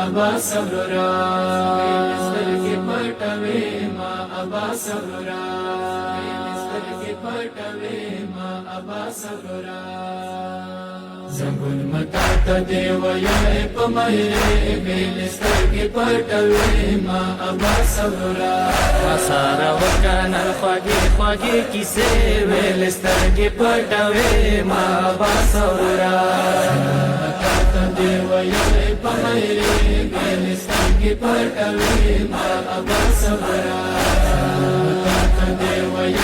ابا صبرا سترګې پټوي ما ابا صبرا سترګې پټوي ما ابا صبرا زنګون متا ته دی وای په مې بیل سترګې پټوي ما ابا صبرا سارا وکانه خوږې خوږې کیسې ویل سترګې پټوي ما ابا صبرا دیوای په مې بیل سترګې پټوي ما ابا صبرا دیوای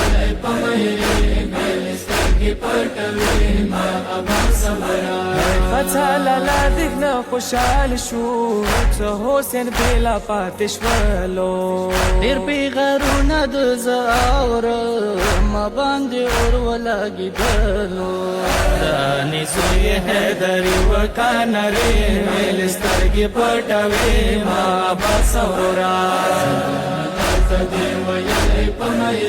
په مې بیل سترګې پټوي ما ابا صبرا فتاله لا دغنا خوشحال شو څه حسین بلا پاتشولو ډېر پیغارونه د زاور ما باندې اور ولګېدلو دانی سوی حیدری وکانه ری ویل سترګې پټوي ما ابا صبرا دیوای په مې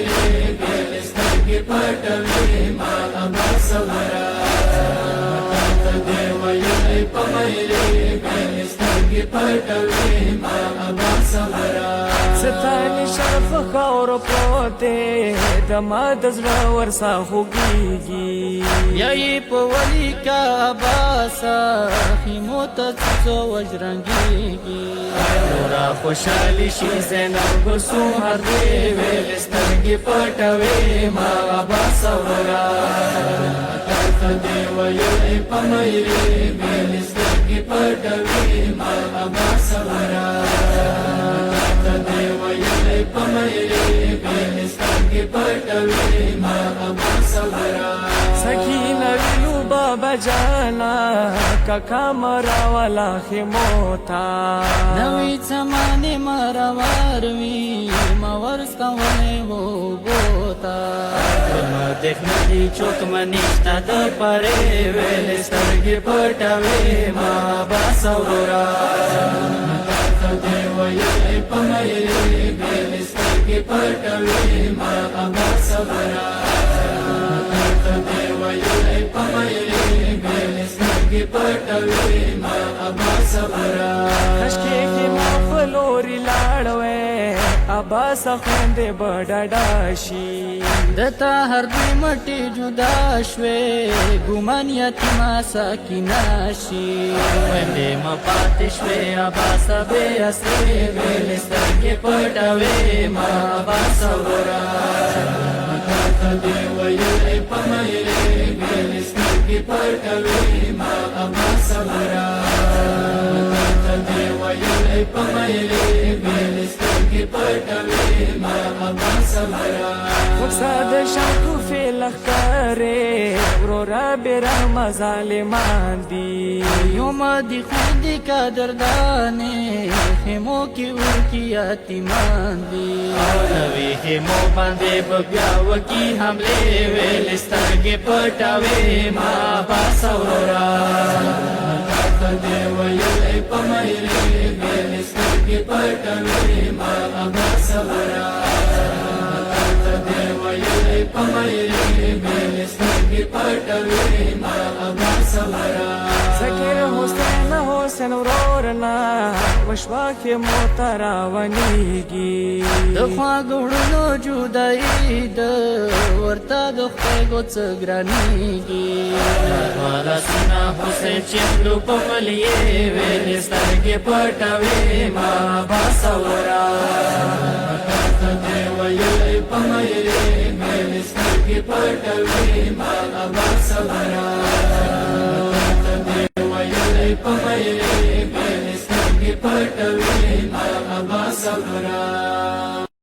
بیل سترګې پټوي ما ابا صبرا دیوای په مې بیل سترګې پټوي ما ابا صبرا ستانی شرف خاور پروته د ما د زړه ورسا خوږیږي یا یې په ولی کا باسا خیمو ته څو وجرنګېږي را خوشحالي شي زینب ګسو هر دی ویل سترګې پټوي ما ابا صبرا دیوای په مې بیل سترګې پټوي ما ابا صبرا دیوای په مې بیل سترګې پټوي ما ابا صبرا سکینه ویلو بابا جانا کاکا مرا والا خموتا نوی زمانه مروار وی ما ورستا ونه وو بوتا دیکھنی چوک منیشتا د پرې ویل سترګې پټوي ما ابا صبرا دیوای په مې بیل سترګې پټوي ما ابا صبرا دیوای په مې بیل سترګې پټوي ما ابا صبرا خشکې کې ما فلوري لاړوي ابا سخوندې بډډا شي دتا هر دی مټي جدا شوي ګمان یتیما سکینا شي وندې ما پاتې شوي ابا سبې اسرې ویل سترګې پټوي ما ابا صبرا دیوای په مې بیل سترګې پټوي ما ابا صبرا دیوای په مې بیل سترګې پټوي ما ابا صبرا وکساد شاکو فیلخ کرے ورورا بیرحم ظالمان دی یوم دی خود قدردانه خیمو کی ور کی یتیمان دی نوی خیمو باندې بیا وکی حمله ویل سترګې پټوي ما ابا صبرا دیوای په مې بیل سترګې پټوي ما ابا صبرا دیوای په مې بیل سترګې پټوي ما ابا صبرا ذکر حسین ورورنا وشوا کې موترا ونیږي د خواږړو جدای د ورته د خپل ګوڅ ګرانیږي والا سنا حسین چې لو په ملي ویل سترګې پټوي ما ابا صبرا دیوای په مې بیل سترګې پټوي ما ابا صبرا دیوای په مې بیل سترګې پټوي ما ابا صبرا